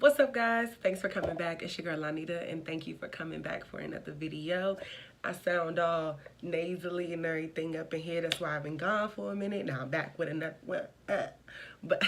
What's up, guys? Thanks for coming back. It's your girl Lanita, and thank you for coming back for another video. I sound all nasally and everything up in here. That's why I've been gone for a minute. Now I'm back with another one. But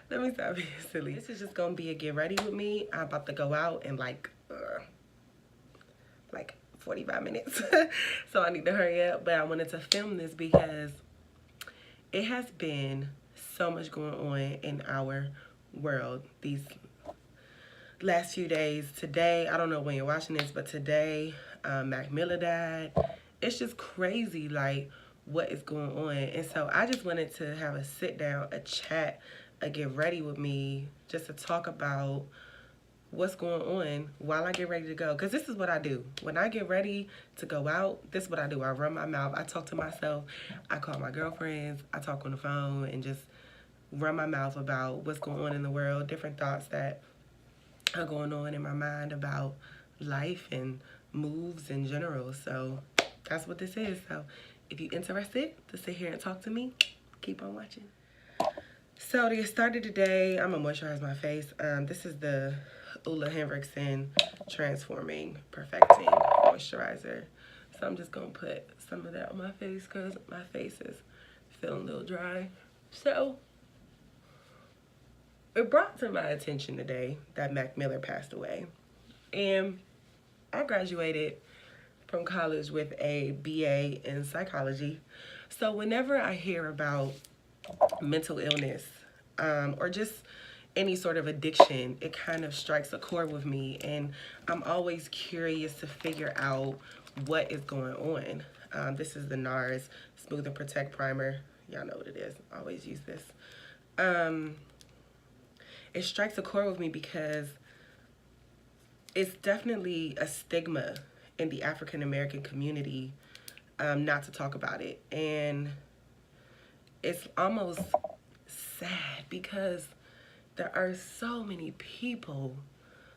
let me stop being silly. This is just gonna be a get ready with me. I'm about to go out in like 45 minutes. So I need to hurry up. But I wanted to film this because it has been so much going on in our world these last few days. Today, I don't know when you're watching this, but today Mac Miller died. It's just crazy, like, what is going on. And so I just wanted to have a sit down, a chat, a get ready with me, just to talk about what's going on while I get ready to go. Because this is what I do. When I get ready to go out, this is what I do. I run my mouth. I talk to myself. I call my girlfriends. I talk on the phone and just run my mouth about what's going on in the world, different thoughts that are going on in my mind about life and moves in general. So that's what this is. So if you're interested to sit here and talk to me, keep on watching. So to get started today, I'm gonna moisturize my face. This is the Ole Henriksen Transforming Perfecting Moisturizer. So I'm just gonna put some of that on my face because my face is feeling a little dry. So it brought to my attention today that Mac Miller passed away. And I graduated from college with a BA in psychology. So whenever I hear about mental illness or just any sort of addiction, it kind of strikes a chord with me. And I'm always curious to figure out what is going on. This is the NARS Smooth and Protect Primer. Y'all know what it is. I always use this. It strikes a chord with me because it's definitely a stigma in the African American community not to talk about it. And it's almost sad because there are so many people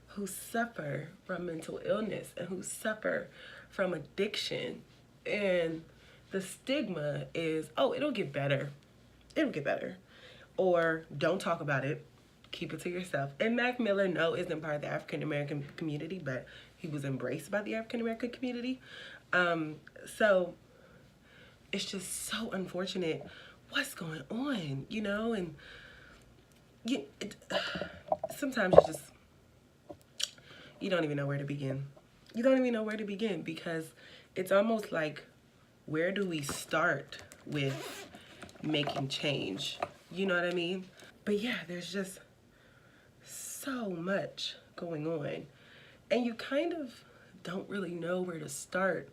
who suffer from mental illness and who suffer from addiction. And the stigma is, oh, it'll get better. It'll get better. Or don't talk about it. Keep it to yourself. And Mac Miller, no, isn't part of the African American community, but he was embraced by the African American community. So it's just so unfortunate what's going on, you know? And sometimes you don't even know where to begin. You don't even know where to begin because it's almost like, where do we start with making change? You know what I mean? But yeah, there's just so much going on, and you kind of don't really know where to start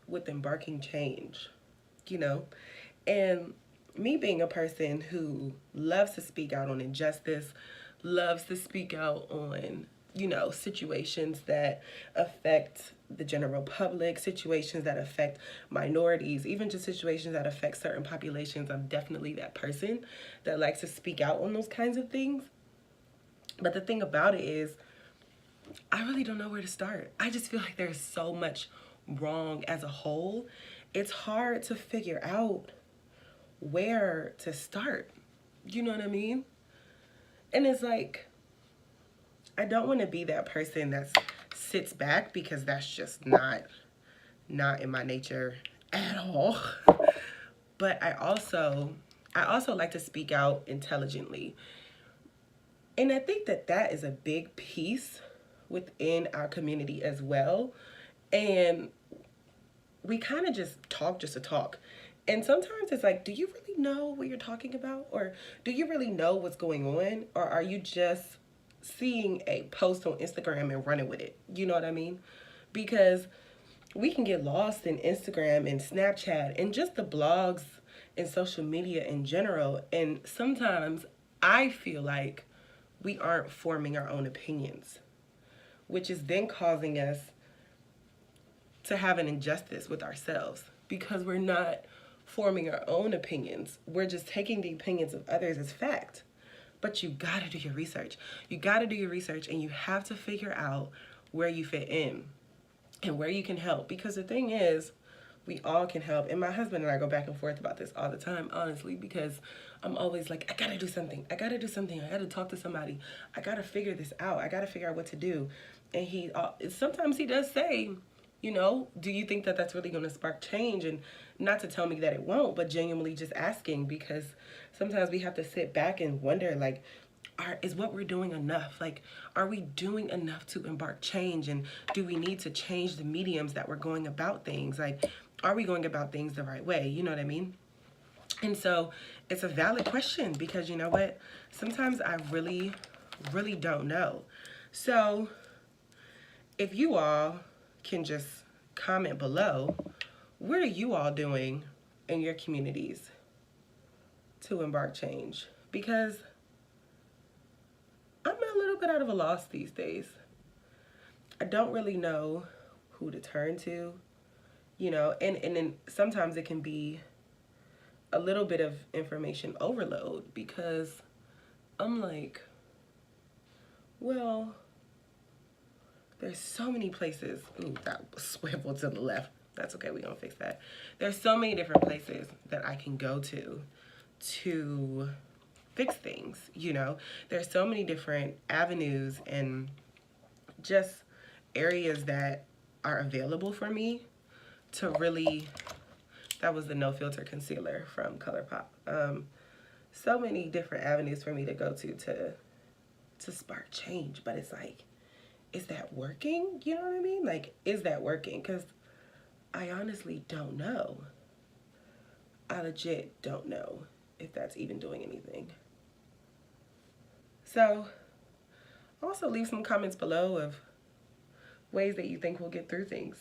with embarking change, you know? And me being a person who loves to speak out on injustice, loves to speak out on, you know, situations that affect the general public, situations that affect minorities, even just situations that affect certain populations, I'm definitely that person that likes to speak out on those kinds of things. But the thing about it is, I really don't know where to start. I just feel like there's so much wrong as a whole. It's hard to figure out where to start. You know what I mean? And it's like, I don't want to be that person that sits back because that's just not in my nature at all. But I also like to speak out intelligently. And I think that is a big piece within our community as well. And we kind of just talk just to talk. And sometimes it's like, do you really know what you're talking about? Or do you really know what's going on? Or are you just seeing a post on Instagram and running with it? You know what I mean? Because we can get lost in Instagram and Snapchat and just the blogs and social media in general. And sometimes I feel like we aren't forming our own opinions, which is then causing us to have an injustice with ourselves because we're not forming our own opinions. We're just taking the opinions of others as fact. But you gotta do your research. You gotta do your research, and you have to figure out where you fit in and where you can help. Because the thing is, We all can help. And my husband and I go back and forth about this all the time, honestly, because I'm always like, I gotta do something. I gotta do something. I gotta talk to somebody. I gotta figure this out. I gotta figure out what to do. And he, sometimes he does say, you know, do you think that that's really gonna spark change? And not to tell me that it won't, but genuinely just asking, because sometimes we have to sit back and wonder, like, is what we're doing enough? Like, are we doing enough to embark change? And do we need to change the mediums that we're going about things? Like, are we going about things the right way? You know what I mean? And so it's a valid question, because you know what? Sometimes I really, really don't know. So if you all can just comment below, what are you all doing in your communities to embark change? Because I'm a little bit out of a loss these days. I don't really know who to turn to, you know, and then sometimes it can be a little bit of information overload, because I'm like, well, there's so many places. Ooh, that swivel to the left. That's okay, we're gonna fix that. There's so many different places that I can go to fix things, you know. There's so many different avenues and just areas that are available for me to really, that was the no filter concealer from Colourpop. So many different avenues for me to go to spark change, but it's like, is that working? You know what I mean? Like, is that working? Because I honestly don't know. I legit don't know if that's even doing anything. So also leave some comments below of ways that you think we'll get through things.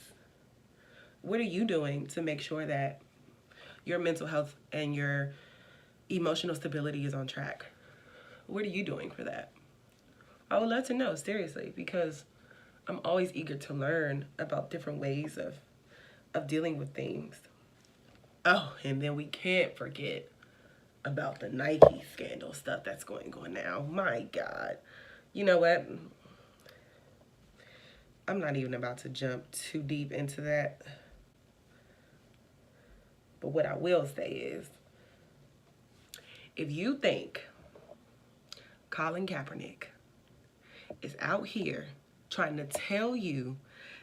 What are you doing to make sure that your mental health and your emotional stability is on track? What are you doing for that? I would love to know, seriously, because I'm always eager to learn about different ways of dealing with things. Oh, and then we can't forget about the Nike scandal stuff that's going on now. My God. You know what? I'm not even about to jump too deep into that. But what I will say is, if you think Colin Kaepernick is out here trying to tell you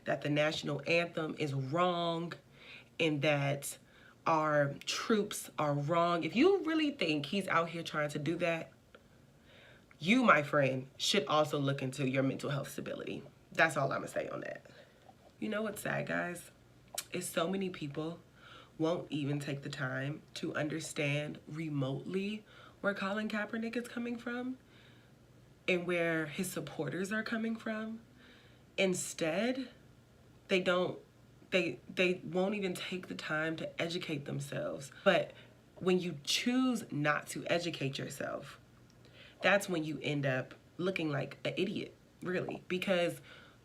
that the national anthem is wrong and that our troops are wrong, if you really think he's out here trying to do that, you, my friend, should also look into your mental health stability. That's all I'm gonna say on that. You know what's sad, guys? Is so many people won't even take the time to understand remotely where Colin Kaepernick is coming from and where his supporters are coming from. Instead, they won't even take the time to educate themselves. But when you choose not to educate yourself, that's when you end up looking like an idiot, really, because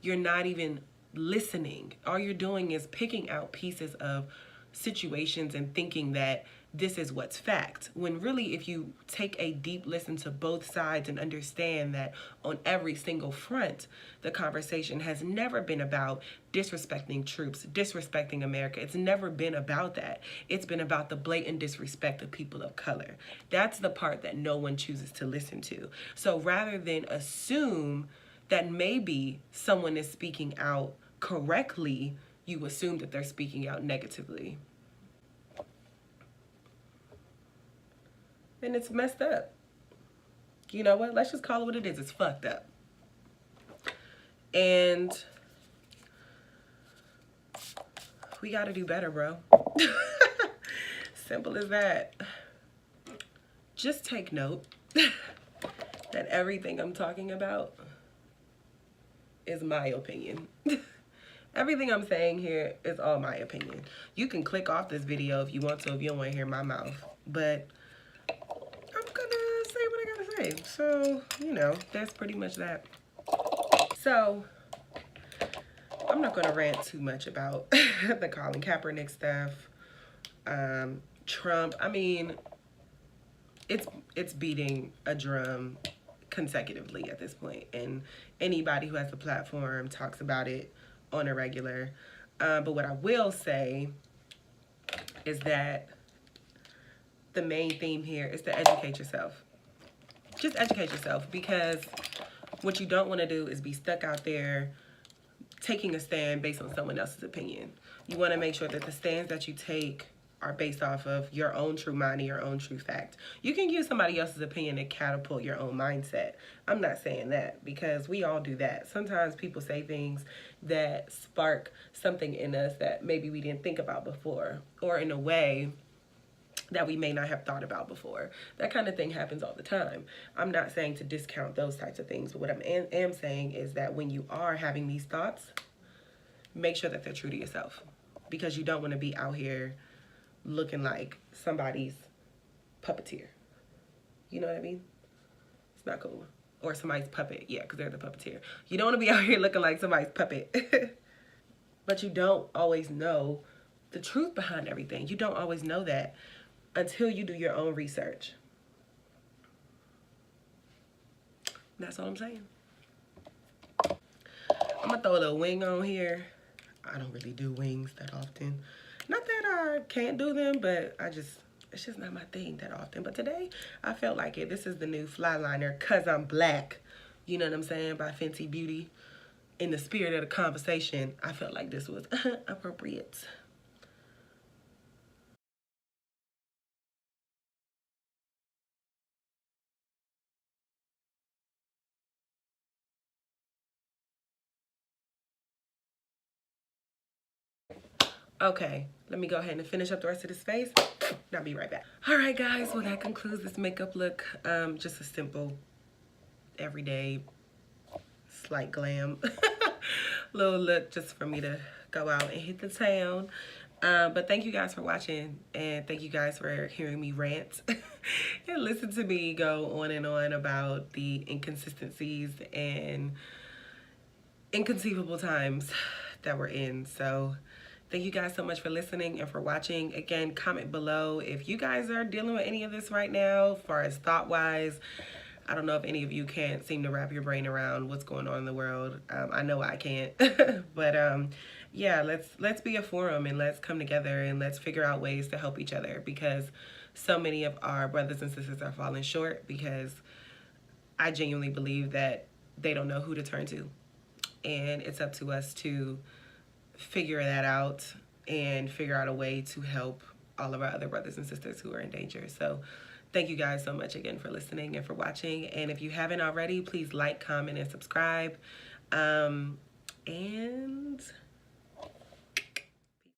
you're not even listening. All you're doing is picking out pieces of situations and thinking that this is what's fact, when really, if you take a deep listen to both sides and understand that on every single front, the conversation has never been about disrespecting troops, disrespecting America. It's never been about that. It's been about the blatant disrespect of people of color. That's the part that no one chooses to listen to. So rather than assume that maybe someone is speaking out correctly, you assume that they're speaking out negatively. And it's messed up. You know what? Let's just call it what it is. It's fucked up. And we gotta do better, bro. Simple as that. Just take note that everything I'm talking about is my opinion. Everything I'm saying here is all my opinion. You can click off this video if you want to, if you don't want to hear my mouth. But I'm gonna say what I gotta say. So, you know, that's pretty much that. So, I'm not gonna rant too much about the Colin Kaepernick stuff. Trump, I mean, it's beating a drum consecutively at this point. And anybody who has a platform talks about it on a regular. But what I will say is that the main theme here is to educate yourself. Just educate yourself, because what you don't want to do is be stuck out there taking a stand based on someone else's opinion. You want to make sure that the stands that you take are based off of your own true mind and your own true fact. You can use somebody else's opinion to catapult your own mindset. I'm not saying that, because we all do that. Sometimes people say things that spark something in us that maybe we didn't think about before, or in a way that we may not have thought about before. That kind of thing happens all the time. I'm not saying to discount those types of things, but what I am saying is that when you are having these thoughts, make sure that they're true to yourself, because you don't want to be out here looking like somebody's puppeteer. You know what I mean? It's not cool. Or somebody's puppet. Yeah, because they're the puppeteer. You don't want to be out here looking like somebody's puppet. But you don't always know the truth behind everything. You don't always know that until you do your own research. That's all I'm saying. I'm gonna throw a little wing on here. I don't really do wings that often. Not that I can't do them, but it's just not my thing that often. But today, I felt like it. This is the new Flyliner, 'Cause I'm Black. You know what I'm saying? By Fenty Beauty. In the spirit of the conversation, I felt like this was appropriate. Okay, let me go ahead and finish up the rest of this face. I'll be right back. All right, guys, well, that concludes this makeup look. Just a simple, everyday, slight glam little look just for me to go out and hit the town. But thank you guys for watching, and thank you guys for hearing me rant and listen to me go on and on about the inconsistencies and inconceivable times that we're in. So thank you guys so much for listening and for watching. Again, comment below if you guys are dealing with any of this right now, as far as thought-wise. I don't know if any of you can't seem to wrap your brain around what's going on in the world. I know I can't. But yeah, let's be a forum, and let's come together, and let's figure out ways to help each other, because so many of our brothers and sisters are falling short, because I genuinely believe that they don't know who to turn to. And it's up to us to figure that out and figure out a way to help all of our other brothers and sisters who are in danger. So thank you guys so much again for listening and for watching. And if you haven't already, please like, comment, and subscribe. And